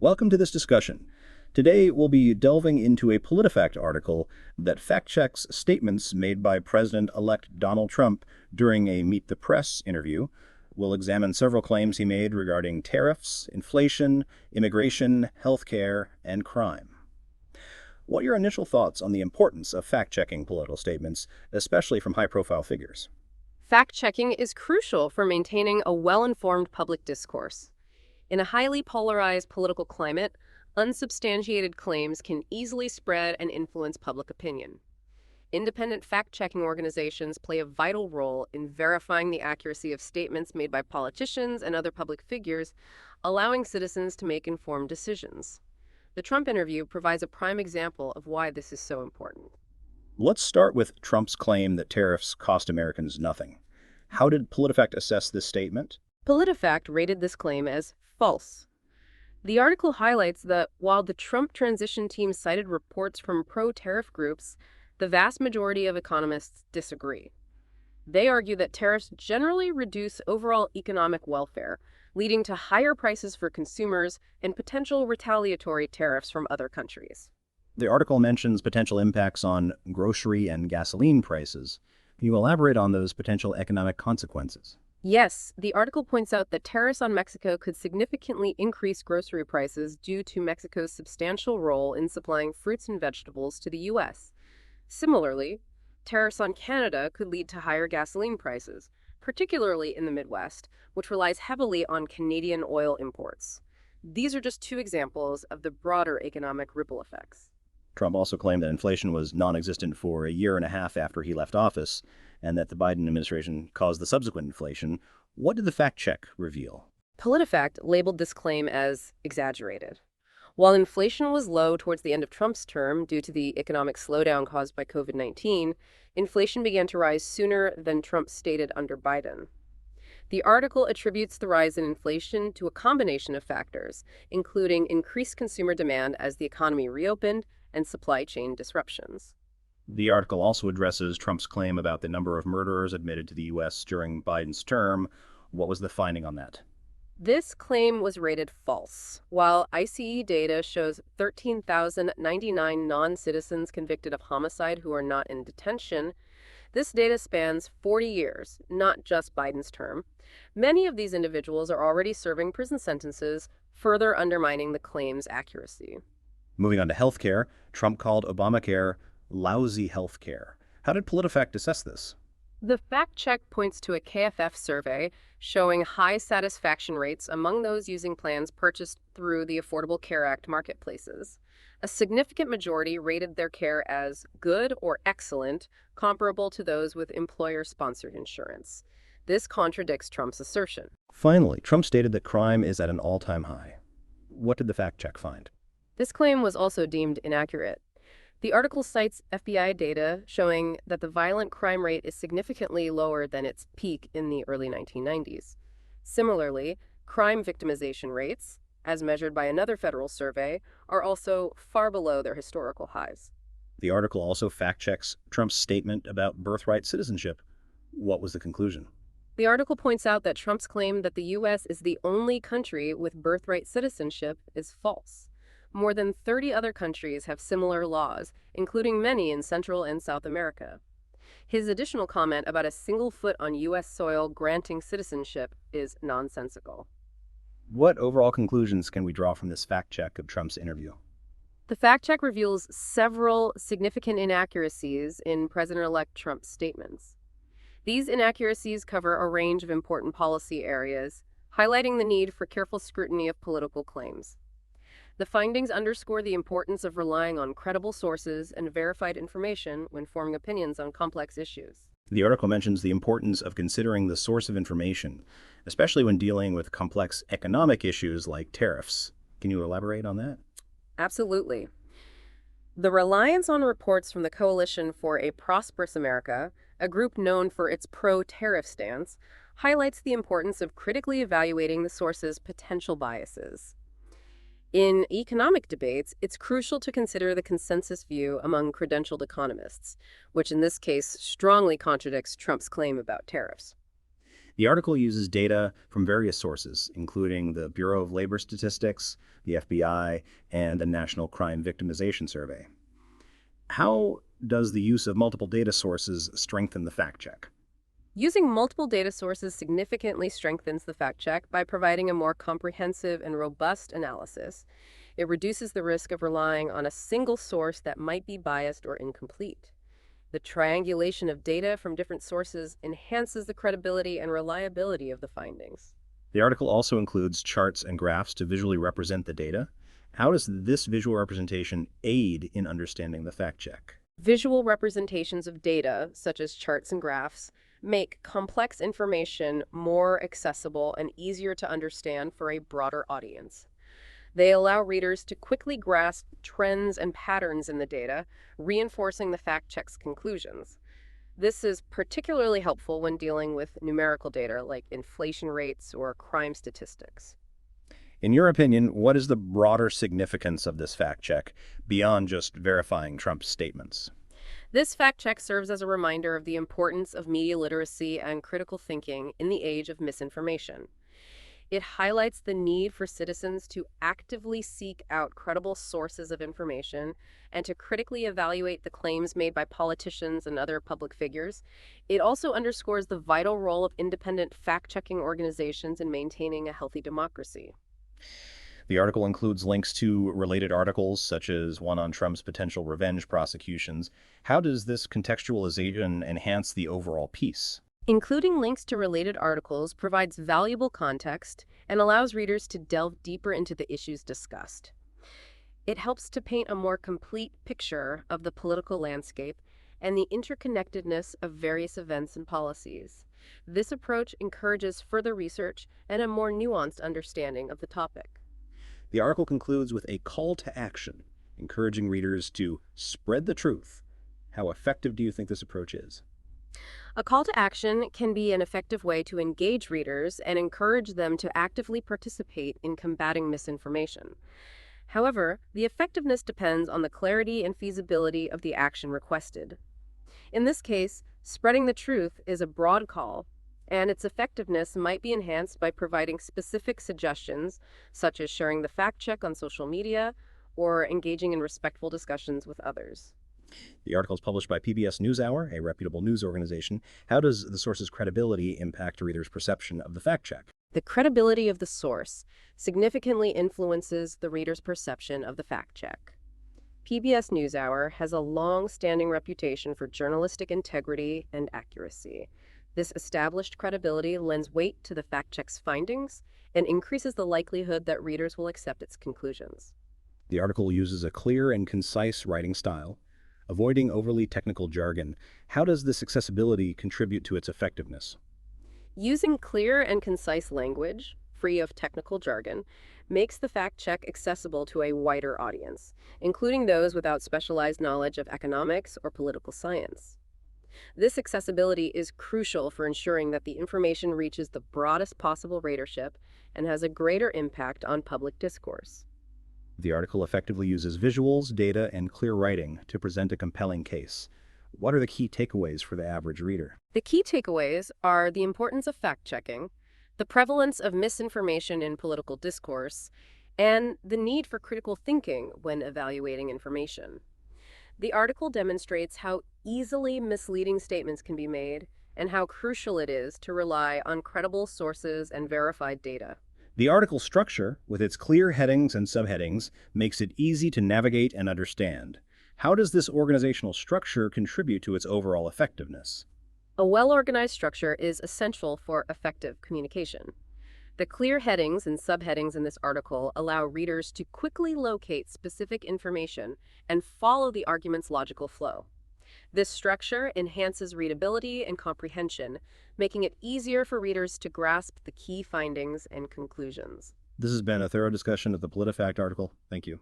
Welcome to this discussion. Today, we'll be delving into a PolitiFact article that fact-checks statements made by President-elect Donald Trump during a Meet the Press interview. We'll examine several claims he made regarding tariffs, inflation, immigration, healthcare, and crime. What are your initial thoughts on the importance of fact-checking political statements, especially from high-profile figures? Fact-checking is crucial for maintaining a well-informed public discourse. In a highly polarized political climate, unsubstantiated claims can easily spread and influence public opinion. Independent fact-checking organizations play a vital role in verifying the accuracy of statements made by politicians and other public figures, allowing citizens to make informed decisions. The Trump interview provides a prime example of why this is so important. Let's start with Trump's claim that tariffs cost Americans nothing. How did PolitiFact assess this statement? PolitiFact rated this claim as false. The article highlights that while the Trump transition team cited reports from pro-tariff groups, the vast majority of economists disagree. They argue that tariffs generally reduce overall economic welfare, leading to higher prices for consumers and potential retaliatory tariffs from other countries. The article mentions potential impacts on grocery and gasoline prices. Can you elaborate on those potential economic consequences? Yes, the article points out that tariffs on Mexico could significantly increase grocery prices due to Mexico's substantial role in supplying fruits and vegetables to the U.S. Similarly, tariffs on Canada could lead to higher gasoline prices, particularly in the Midwest, which relies heavily on Canadian oil imports. These are just two examples of the broader economic ripple effects. Trump also claimed that inflation was non-existent for a year and a half after he left office, and that the Biden administration caused the subsequent inflation. What did the fact check reveal? PolitiFact labeled this claim as exaggerated. While inflation was low towards the end of Trump's term due to the economic slowdown caused by COVID-19, inflation began to rise sooner than Trump stated under Biden. The article attributes the rise in inflation to a combination of factors, including increased consumer demand as the economy reopened and supply chain disruptions. The article also addresses Trump's claim about the number of murderers admitted to the U.S. during Biden's term. What was the finding on that? This claim was rated false. While ICE data shows 13,099 non-citizens convicted of homicide who are not in detention, this data spans 40 years, not just Biden's term. Many of these individuals are already serving prison sentences, further undermining the claim's accuracy. Moving on to healthcare, Trump called Obamacare lousy healthcare. How did PolitiFact assess this? The fact check points to a KFF survey showing high satisfaction rates among those using plans purchased through the Affordable Care Act marketplaces. A significant majority rated their care as good or excellent, comparable to those with employer-sponsored insurance. This contradicts Trump's assertion. Finally, Trump stated that crime is at an all-time high. What did the fact check find? This claim was also deemed inaccurate. The article cites FBI data showing that the violent crime rate is significantly lower than its peak in the early 1990s. Similarly, crime victimization rates, as measured by another federal survey, are also far below their historical highs. The article also fact-checks Trump's statement about birthright citizenship. What was the conclusion? The article points out that Trump's claim that the U.S. is the only country with birthright citizenship is false. More than 30 other countries have similar laws, including many in Central and South America. His additional comment about a single foot on U.S. soil granting citizenship is nonsensical. What overall conclusions can we draw from this fact check of Trump's interview? The fact check reveals several significant inaccuracies in President-elect Trump's statements. These inaccuracies cover a range of important policy areas, highlighting the need for careful scrutiny of political claims. The findings underscore the importance of relying on credible sources and verified information when forming opinions on complex issues. The article mentions the importance of considering the source of information, especially when dealing with complex economic issues like tariffs. Can you elaborate on that? Absolutely. The reliance on reports from the Coalition for a Prosperous America, a group known for its pro-tariff stance, highlights the importance of critically evaluating the source's potential biases. In economic debates, it's crucial to consider the consensus view among credentialed economists, which in this case strongly contradicts Trump's claim about tariffs. The article uses data from various sources, including the Bureau of Labor Statistics, the FBI, and the National Crime Victimization Survey. How does the use of multiple data sources strengthen the fact check? Using multiple data sources significantly strengthens the fact check by providing a more comprehensive and robust analysis. It reduces the risk of relying on a single source that might be biased or incomplete. The triangulation of data from different sources enhances the credibility and reliability of the findings. The article also includes charts and graphs to visually represent the data. How does this visual representation aid in understanding the fact check? Visual representations of data, such as charts and graphs, make complex information more accessible and easier to understand for a broader audience. They allow readers to quickly grasp trends and patterns in the data, reinforcing the fact check's conclusions. This is particularly helpful when dealing with numerical data like inflation rates or crime statistics. In your opinion, what is the broader significance of this fact check beyond just verifying Trump's statements? This fact check serves as a reminder of the importance of media literacy and critical thinking in the age of misinformation. It highlights the need for citizens to actively seek out credible sources of information and to critically evaluate the claims made by politicians and other public figures. It also underscores the vital role of independent fact-checking organizations in maintaining a healthy democracy. The article includes links to related articles, such as one on Trump's potential revenge prosecutions. How does this contextualization enhance the overall piece? Including links to related articles provides valuable context and allows readers to delve deeper into the issues discussed. It helps to paint a more complete picture of the political landscape and the interconnectedness of various events and policies. This approach encourages further research and a more nuanced understanding of the topic. The article concludes with a call to action, encouraging readers to spread the truth. How effective do you think this approach is? A call to action can be an effective way to engage readers and encourage them to actively participate in combating misinformation. However, the effectiveness depends on the clarity and feasibility of the action requested. In this case, spreading the truth is a broad call, and its effectiveness might be enhanced by providing specific suggestions, such as sharing the fact check on social media or engaging in respectful discussions with others. The article is published by PBS NewsHour, a reputable news organization. How does the source's credibility impact readers' perception of the fact check? The credibility of the source significantly influences the reader's perception of the fact check. PBS NewsHour has a long-standing reputation for journalistic integrity and accuracy. This established credibility lends weight to the fact check's findings and increases the likelihood that readers will accept its conclusions. The article uses a clear and concise writing style, avoiding overly technical jargon. How does this accessibility contribute to its effectiveness? Using clear and concise language, free of technical jargon, makes the fact check accessible to a wider audience, including those without specialized knowledge of economics or political science. This accessibility is crucial for ensuring that the information reaches the broadest possible readership and has a greater impact on public discourse. The article effectively uses visuals, data, and clear writing to present a compelling case. What are the key takeaways for the average reader? The key takeaways are the importance of fact-checking, the prevalence of misinformation in political discourse, and the need for critical thinking when evaluating information. The article demonstrates how easily misleading statements can be made and how crucial it is to rely on credible sources and verified data. The article structure, with its clear headings and subheadings, makes it easy to navigate and understand. How does this organizational structure contribute to its overall effectiveness? A well-organized structure is essential for effective communication. The clear headings and subheadings in this article allow readers to quickly locate specific information and follow the argument's logical flow. This structure enhances readability and comprehension, making it easier for readers to grasp the key findings and conclusions. This has been a thorough discussion of the PolitiFact article. Thank you.